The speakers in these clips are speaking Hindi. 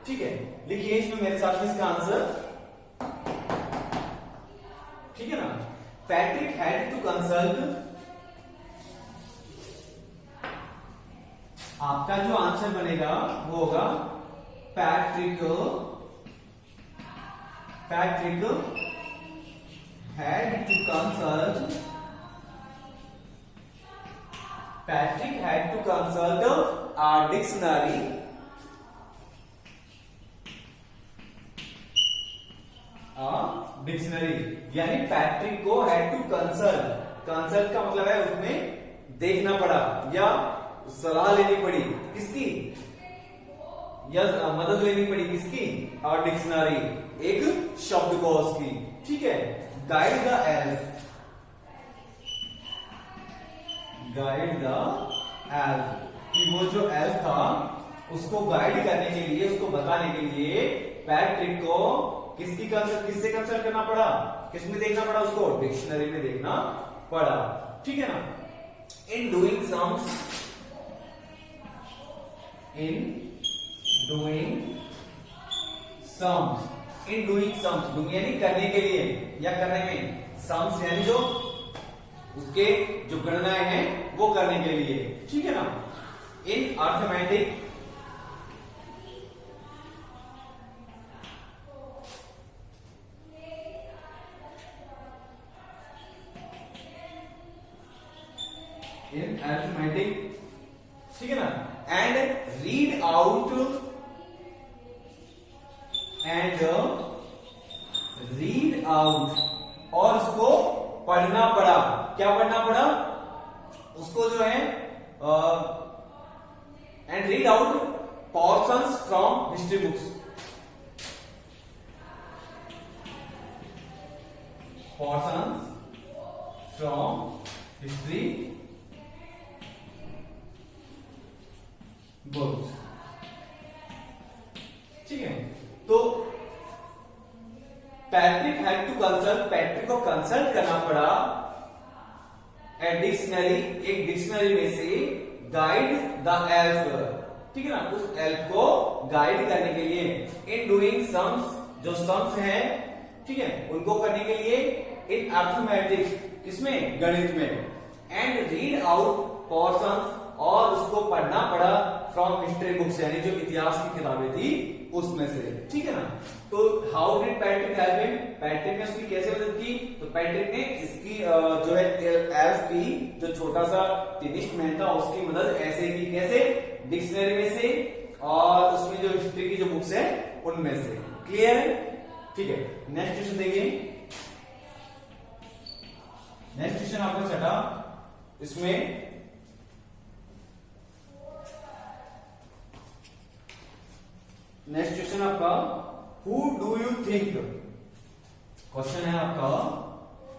ठीक है, लिखिए इसमें मेरे साथ में इसका आंसर, ठीक है ना। पैट्रिक हैड टू कंसल्ट, आपका जो आंसर बनेगा वो होगा Patrick had to consult, Patrick had to consult our dictionary, यानी पैट्रिक को हैड टू कंसल्ट, कंसल्ट का मतलब है उसमें देखना पड़ा या सलाह लेनी पड़ी, किसकी, या मदद लेनी पड़ी, किसकी, और डिक्शनरी, एक शब्दकोश की, ठीक है। गाइड द एल्फ, कि वो जो एल्फ था उसको गाइड करने के लिए, उसको बताने के लिए पैट्रिक को किससे कंसल्ट करना पड़ा, किसमें देखना पड़ा उसको, डिक्शनरी में देखना पड़ा, ठीक है ना। इन डूइंग सम्स, डूइंग यानी करने के लिए या करने में, सम्स यानी जो उसके जो गणनाएं हैं वो करने के लिए, ठीक है ना। इन अर्थमेटिक, ठीक है ना। एंड रीड आउट और उसको पढ़ना पड़ा, क्या पढ़ना पड़ा उसको जो है, and read out portions from history books, portions from history books, ठीक है। तो Patrick had to consult, Patrick को कंसल्ट करना पड़ा ए डिक्शनरी, एक डिक्शनरी में से, गाइड द एल्फ, ठीक है ना, उस एल्फ को गाइड करने के लिए। इन डूइंग सम्स, जो सम्स है, ठीक है, उनको करने के लिए। इन अर्थमेटिक, किसमें, गणित में। एंड रीड आउट पोर्शंस, और उसको पढ़ना पड़ा फ्रॉम हिस्ट्री बुक्स, यानी जो इतिहास की किताबें थी उसमें से, ठीक है ना। तो how did Patrick help him, Patrick ने उसकी कैसे मदद की, तो पैट्रिक ने इसकी जो है एल्फ की जो छोटा सा टिनिस्ट मैन था उसकी मदद ऐसे की, कैसे, डिक्शनरी में से और उसमें जो हिस्ट्री की जो बुक्स है उनमें से। क्लियर है, ठीक है। नेक्स्ट क्वेश्चन देखिए, नेक्स्ट क्वेश्चन आपका छठा, इसमें नेक्स्ट क्वेश्चन आपका, who do you think, question है आपका,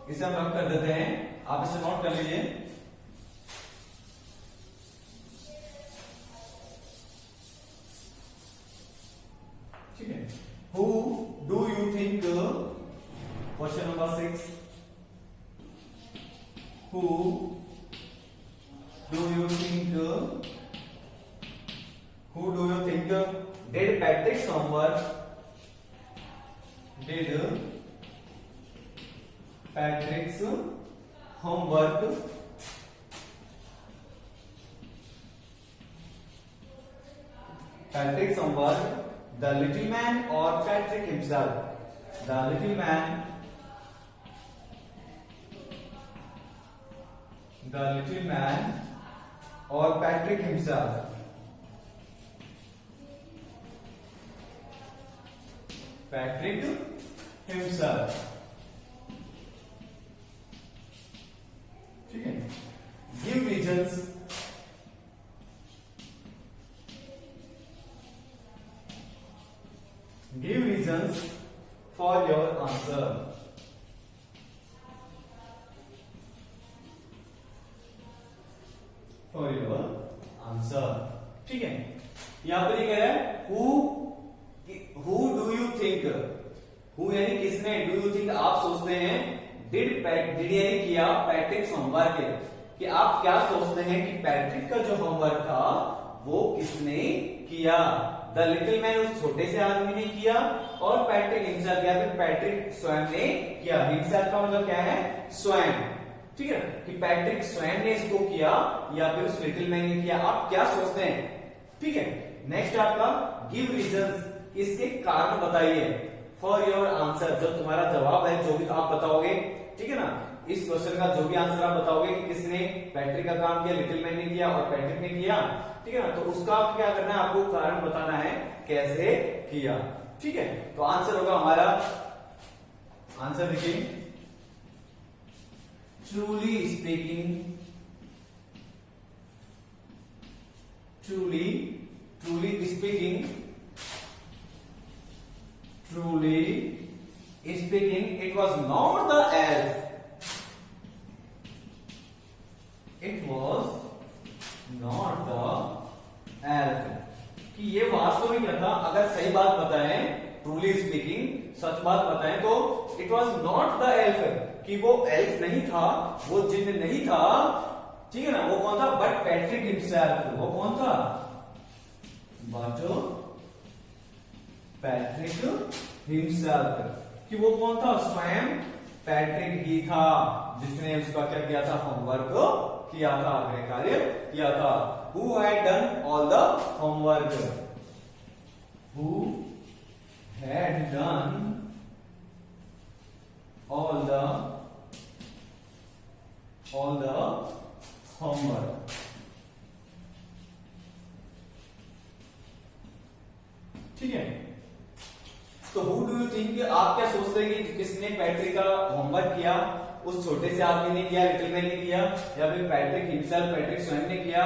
इसे हम रख कर देते हैं, आप इसे नोट कर लीजिए। ठीक है, who do you think, question number 6, who do you think, did Patrick's homework, the little man or Patrick himself, the little man or Patrick himself, Patrick himself, ठीक है। Give reasons, for your answer, ठीक है। यहां पर ये कह रहा है who do you think, who यानी किसने, डू यू थिंक आप सोचते हैं, डिड यानी किया पैट्रिक्स होमवर्क, कि आप क्या सोचते हैं कि पैट्रिक का जो होमवर्क था वो किसने किया, द लिटिल मैन उस छोटे से आदमी ने किया, और पैट्रिक हिमसेल्फ या फिर पैट्रिक स्वयं ने किया। हिमसेल्फ का मतलब क्या है? स्वयं। ठीक है, कि पैट्रिक स्वयं ने इसको किया या फिर उस लिटिल मैन ने किया। आप क्या सोचते हैं? ठीक है, नेक्स्ट आपका गिव रीजंस, इसके कारण बताइए फॉर योर आंसर। जो तुम्हारा जवाब है, जो भी आप बताओगे, ठीक है ना, इस क्वेश्चन का जो भी आंसर आप बताओगे कि किसने पैट्रिक का काम किया, लिटिल मैन ने किया और पैट्रिक ने किया, ठीक है ना, तो उसका आपको क्या करना है? आपको कारण बताना है कैसे किया। ठीक है, तो आंसर होगा हमारा, आंसर देखिए, truly speaking, truly speaking, it was not the elf, it was not the elf, कि ये वास्तव में क्या था? अगर सही बात बताएं, ट्रूली स्पीकिंग, सच बात बताएं, तो it was not the elf, कि वो एल्फ नहीं था, वो जिन्न नहीं था, ठीक है ना, वो कौन था? But Patrick himself. वो कौन था? बट पैट्रिक हिमसेल्फ, कि वो कौन था? स्वयं पैट्रिक ही था, जिसने उसका क्या किया था? होमवर्क किया था, गृह कार्य किया था। Who had done all the homework? Who had done all the homework? ठीक है, तो हु डू यू थिंक, आप क्या सोचते हैं कि किसने पैट्रिक का होमवर्क किया? उस छोटे से आदमी ने किया, लिटिल मैन ने किया, या फिर पैट्रिक हिमसेल्फ, पैट्रिक स्वयं ने किया?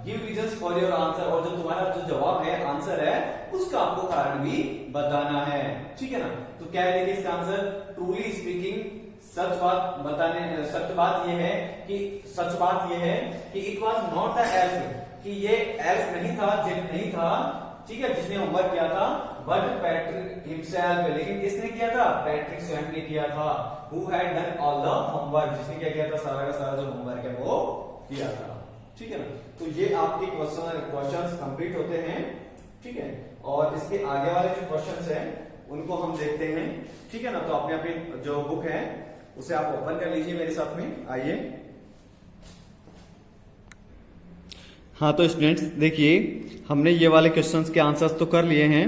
Give reasons for your answer, और जो तुम्हारा जो जवाब है, आंसर है, उसका आपको कारण भी बताना है। ठीक है ना, तो क्या है देखिए इसका आंसर? ट्रूली स्पीकिंग, सच बात बताने, सच बात यह है कि it was not the elf, कि ये एल्फ नहीं था, जिन नहीं था, ठीक है, जिसने होमवर्क किया था, बट पैट्रिक हिमसेल्फ, लेकिन किसने किया था? पैट्रिक स्वयं ने किया था। Who had done all the homework, जिसने क्या किया था? सारा का सारा जो होमवर्क है वो किया था। ठीक है ना, तो ये आपके क्वेश्चंस कंप्लीट होते हैं। ठीक है, और इसके आगे वाले जो क्वेश्चंस हैं उनको हम देखते हैं। ठीक है ना, तो अपने अपनी जो बुक है उसे आप ओपन कर लीजिए मेरे साथ में, आइए। हाँ, तो स्टूडेंट्स देखिए, हमने ये वाले क्वेश्चंस के आंसर्स तो कर लिए हैं।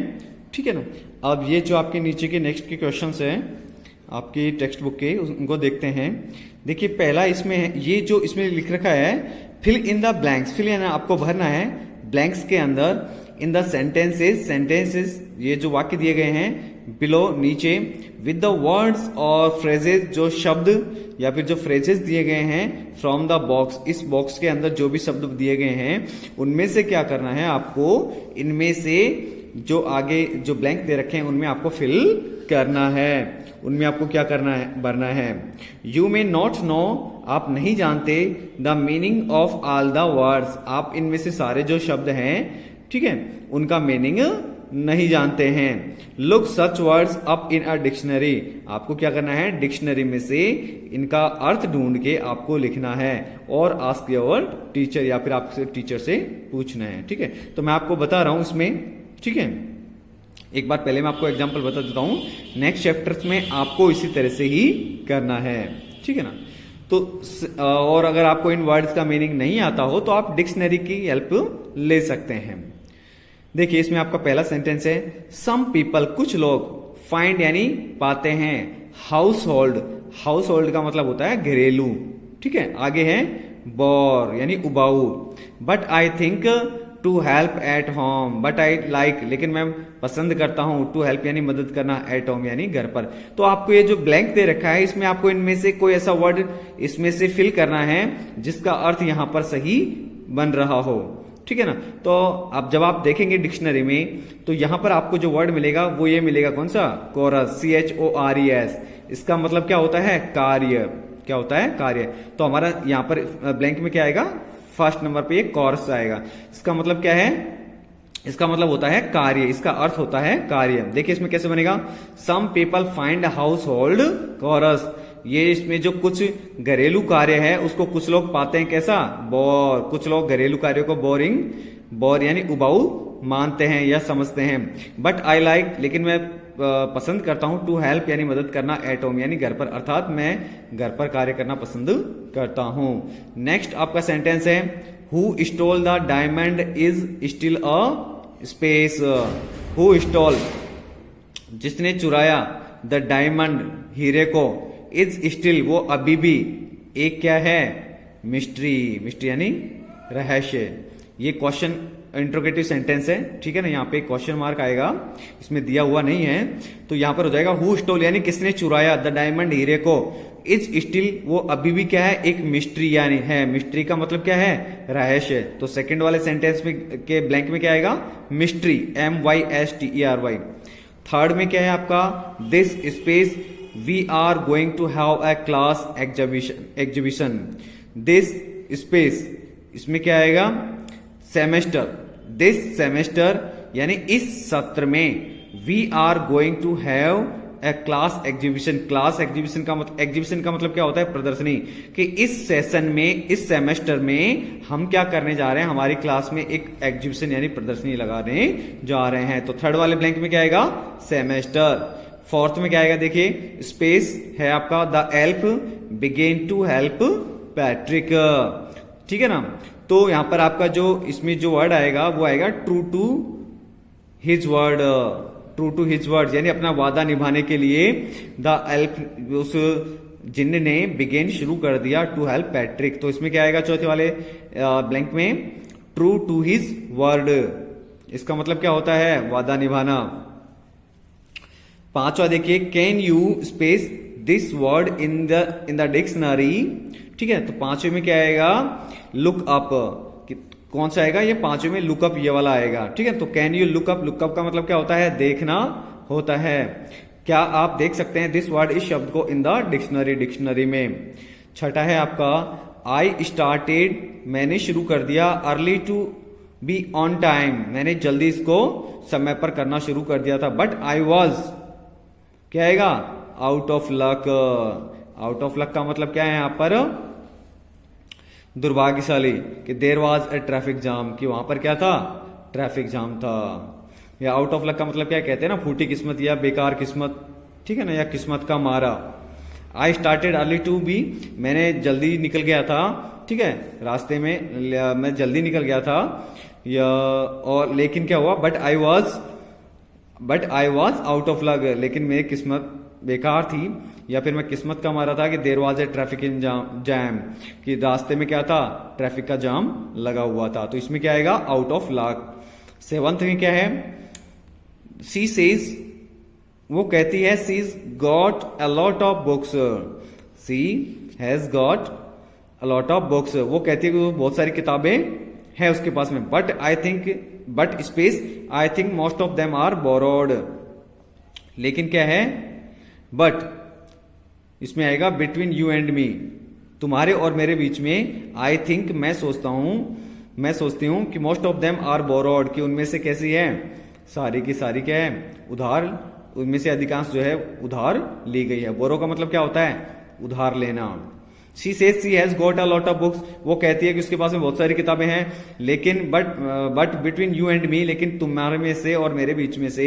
ठीक है ना, अब ये जो आपके नीचे के नेक्स्ट के क्वेश्चंस हैं आपकी टेक्स्ट बुक के, उनको देखते हैं। देखिए पहला इसमें है, ये जो इसमें लिख रखा है, fill in the blanks, fill यानी आपको भरना है ब्लैंक्स के अंदर, इन द सेंटेंसेस, ये जो वाक्य दिए गए हैं बिलो, नीचे, विद द वर्ड्स और फ्रेजेस, जो शब्द या फिर जो फ्रेजेस दिए गए हैं, फ्रॉम द बॉक्स, इस बॉक्स के अंदर जो भी शब्द दिए गए हैं उनमें से क्या करना है आपको? इनमें से जो आगे जो ब्लैंक दे रखे हैं उनमें आपको फिल करना है, उनमें आपको क्या करना है? भरना है। यू मे नॉट नो, आप नहीं जानते, the meaning of all the words, आप इनमें से सारे जो शब्द हैं, ठीक है, उनका मीनिंग नहीं जानते हैं। Look such words up in a dictionary, आपको क्या करना है? डिक्शनरी में से इनका अर्थ ढूंढ के आपको लिखना है, और आस्क योर टीचर, या फिर आपसे टीचर से पूछना है। ठीक है, तो मैं आपको बता रहा हूं इसमें। ठीक है, एक बार पहले मैं आपको एग्जांपल बता देता हूं, नेक्स्ट चैप्टर्स में आपको इसी तरह से ही करना है। ठीक है ना, तो और अगर आपको इन वर्ड्स का मीनिंग नहीं आता हो तो आप डिक्शनरी की हेल्प ले सकते हैं। देखिए इसमें आपका पहला सेंटेंस है, सम पीपल, कुछ लोग, फाइंड यानी पाते हैं, हाउस होल्ड, हाउस होल्ड का मतलब होता है घरेलू। ठीक है, आगे है बोर यानी उबाऊ, but I think to help at home, but I like, लेकिन मैं पसंद करता हूं, टू हेल्प यानी मदद करना, एट होम यानी घर पर। तो आपको ये जो ब्लैंक दे रखा है इसमें आपको इनमें से कोई ऐसा वर्ड इसमें से फिल करना है जिसका अर्थ यहां पर सही बन रहा हो। ठीक है ना, तो अब जब आप देखेंगे डिक्शनरी में तो यहां पर आपको जो वर्ड मिलेगा वो ये मिलेगा, कौन सा? Coarse, CHORES। इसका मतलब क्या होता है? कार्य। क्या होता है? कार्य। तो हमारा यहां पर ब्लैंक में क्या आएगा? फर्स्ट नंबर पे ये कोरस आएगा। इसका मतलब क्या है? इसका मतलब होता है कार्य, इसका अर्थ होता है कार्य। देखिए इसमें कैसे बनेगा, some people find household chores, ये इसमें जो कुछ घरेलू कार्य है उसको कुछ लोग पाते हैं कैसा? बोर, कुछ लोग घरेलू कार्यों को बोरिंग बोर यानी उबाऊ मानते हैं या समझते हैं। बट आई लाइक, लेकिन मैं पसंद करता हूं, टू हेल्प यानी मदद करना, एट होम यानी घर पर, अर्थात मैं घर पर कार्य करना पसंद करता हूं। नेक्स्ट आपका सेंटेंस है, who stole the diamond is still a space. Who stole, जिसने चुराया, द डायमंड हीरे को, इज स्टिल वो अभी भी, एक क्या है, मिस्ट्री। मिस्ट्री यानी रहस्य। ये क्वेश्चन इंट्रोगेटिव सेंटेंस है, ठीक है ना, यहाँ पे क्वेश्चन मार्क आएगा, इसमें दिया हुआ नहीं है, तो यहां पर हो जाएगा हु स्टोल यानी किसने चुराया, द डायमंड हीरे को, इज स्टिल वो अभी भी क्या है, एक मिस्ट्री यानी है। मिस्ट्री का मतलब क्या है, रहस्य। तो सेकंड वाले सेंटेंस में के ब्लैंक में क्या आएगा, मिस्ट्री, MYSTERY। थर्ड में क्या है आपका, this space we are going to have a class exhibition. This space, इसमें क्या आएगा, सेमेस्टर, दिस सेमेस्टर यानी इस सत्र में, we are going to have a class exhibition. Class exhibition का मतलब, एग्जीबिशन का मतलब क्या होता है, प्रदर्शनी, कि इस सेशन में, इस सेमेस्टर में हम क्या करने जा रहे हैं, हमारी क्लास में एक एग्जीबिशन यानी प्रदर्शनी लगाने जा रहे हैं। तो थर्ड वाले ब्लैंक में क्या आएगा, सेमेस्टर। फोर्थ में क्या आएगा, देखिए स्पेस है आपका, the elf began to help Patrick, ठीक है ना। तो यहां पर आपका जो इसमें जो वर्ड आएगा वो आएगा true to his word. True to his word यानी अपना वादा निभाने के लिए, द एल्फ, उस जिन्न ने, बिगेन शुरू कर दिया, टू हेल्प पैट्रिक। तो इसमें क्या आएगा चौथे वाले ब्लैंक में, ट्रू टू हिज वर्ड। इसका मतलब क्या होता है, वादा निभाना। पांचवा देखिए, can you space this word in the dictionary, ठीक है। तो पांचवे में क्या आएगा, लुक अप। कौन सा आएगा, ये पांचवे में लुकअप ये वाला आएगा, ठीक है। तो कैन यू लुकअप, लुकअप का मतलब क्या होता है, देखना होता है। क्या आप देख सकते हैं दिस वर्ड, इस शब्द को, इन द डिक्शनरी, डिक्शनरी में। छठा है आपका, आई स्टार्टेड, मैंने शुरू कर दिया, early to be on time, मैंने जल्दी इसको समय पर करना शुरू कर दिया था, बट आई वॉज, क्या आएगा, out of luck. Out of luck का मतलब क्या है यहां पर, दुर्भाग्यशाली, कि there was a traffic jam, कि वहां पर क्या था, ट्रैफिक जाम था। या आउट ऑफ लक का मतलब क्या कहते हैं ना, फूटी किस्मत या बेकार किस्मत, ठीक है ना, या किस्मत का मारा। I started early to be, मैंने जल्दी निकल गया था, ठीक है, रास्ते में मैं जल्दी निकल गया था, या और लेकिन क्या हुआ, but I was out of luck, लेकिन मेरी किस्मत बेकार थी, या फिर मैं किस्मत का मारा था कि there was a traffic in jam, कि रास्ते में क्या था, ट्रैफिक का जाम लगा हुआ था। तो इसमें क्या आएगा, आउट ऑफ लक। सेवंथ में क्या है, सी सेज, वो कहती है, she is got a lot of books, she has got a lot of books, वो कहती है कि बहुत सारी किताबें है उसके पास में, but space I think most of them are borrowed, लेकिन क्या है, बट इसमें आएगा बिटवीन यू एंड मी, तुम्हारे और मेरे बीच में, आई थिंक मैं सोचती हूं कि most of them are borrowed, कि उनमें से कैसी है, सारी की सारी क्या है, उधार, उनमें से अधिकांश जो है उधार ली गई है। बोरो का मतलब क्या होता है, उधार लेना। She says she has got a lot of books, वो कहती है कि उसके पास में बहुत सारी किताबें हैं, लेकिन but between you and me, लेकिन तुम्हारे में से और मेरे बीच में से,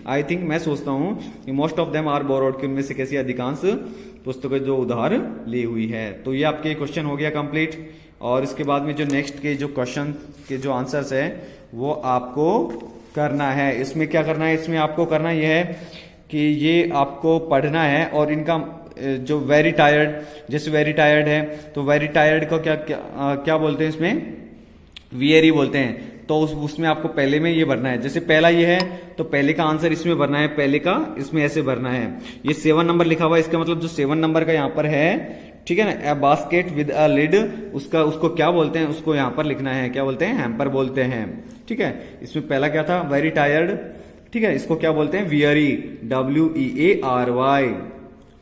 आई थिंक मैं सोचता हूं कि most of them are borrowed, कि उनमें से कैसी अधिकांश पुस्तकें जो उधार ली हुई है। तो ये आपके क्वेश्चन हो गया कंप्लीट। और इसके बाद में जो नेक्स्ट के जो क्वेश्चन के जो आंसर्स है वो आपको करना है। इसमें क्या करना है, इसमें आपको करना यह है कि ये आपको पढ़ना है, और इनका जो वेरी टायर्ड, जैसे वेरी टायर्ड है, तो वेरी टायर्ड को क्या बोलते हैं, इसमें वियरी बोलते हैं। तो उसमें आपको पहले में ये भरना है, जैसे पहला ये है तो पहले का आंसर इसमें भरना है, पहले का इसमें ऐसे भरना है। ये 7 नंबर लिखा हुआ है, इसका मतलब जो 7 नंबर का यहाँ पर है, ठीक है ना, a basket with a lid, उसको क्या बोलते हैं, उसको यहाँ पर लिखना है, क्या बोलते हैं, हैम्पर बोलते हैं, ठीक है। इसमें पहला क्या था, वेरी टायर्ड, ठीक है, इसको क्या बोलते हैं, वियरी, WEARY,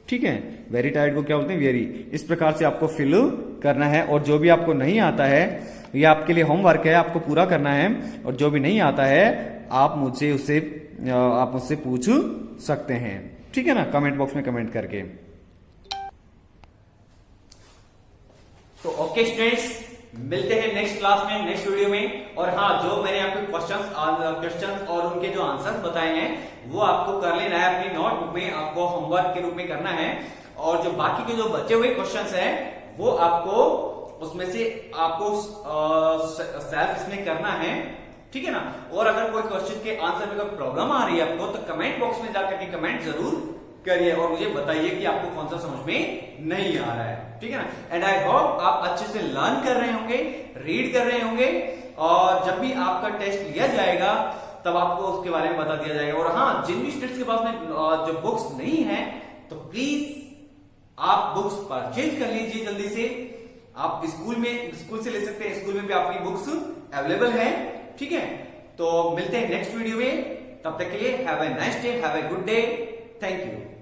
ठीक है। वेरी टायर्ड को क्या बोलते हैं, वियरी। इस प्रकार से आपको फिल करना है, और जो भी आपको नहीं आता है ये आपके लिए होमवर्क है, आपको पूरा करना है, और जो भी नहीं आता है आप मुझसे पूछ सकते हैं, ठीक है ना, कमेंट बॉक्स में कमेंट करके। तो ओके स्टूडेंट्स, मिलते हैं नेक्स्ट क्लास में, नेक्स्ट वीडियो में। और हाँ, जो मैंने आपको क्वेश्चंस और उनके जो आंसर्स बताए हैं वो आपको कर लेना है अपनी नोटबुक में, आपको होमवर्क के रूप में करना है। और जो बाकी के जो बचे हुए क्वेश्चंस हैं वो आपको उसमें से आपको सेल्फ इसमें करना है, ठीक है ना। और अगर कोई क्वेश्चन के आंसर में कोई प्रॉब्लम आ रही है आपको, तो कमेंट बॉक्स में जाकर के कमेंट जरूर करिए और मुझे बताइए कि आपको कौन सा समझ में नहीं आ रहा है, ठीक है ना। एंड आई होप आप अच्छे से लर्न कर रहे होंगे, रीड कर रहे होंगे, और जब भी आपका टेस्ट लिया जाएगा तब आपको उसके बारे में बता दिया जाएगा। और हाँ, जिन भी स्टूडेंट्स के पास में जो बुक्स नहीं है तो प्लीज आप बुक्स परचेज कर लीजिए जल्दी से। आप स्कूल से ले सकते हैं, स्कूल में भी आपकी बुक्स अवेलेबल है, ठीक है। तो मिलते हैं नेक्स्ट वीडियो में, तब तक के लिए have a nice day, have a good day, thank you.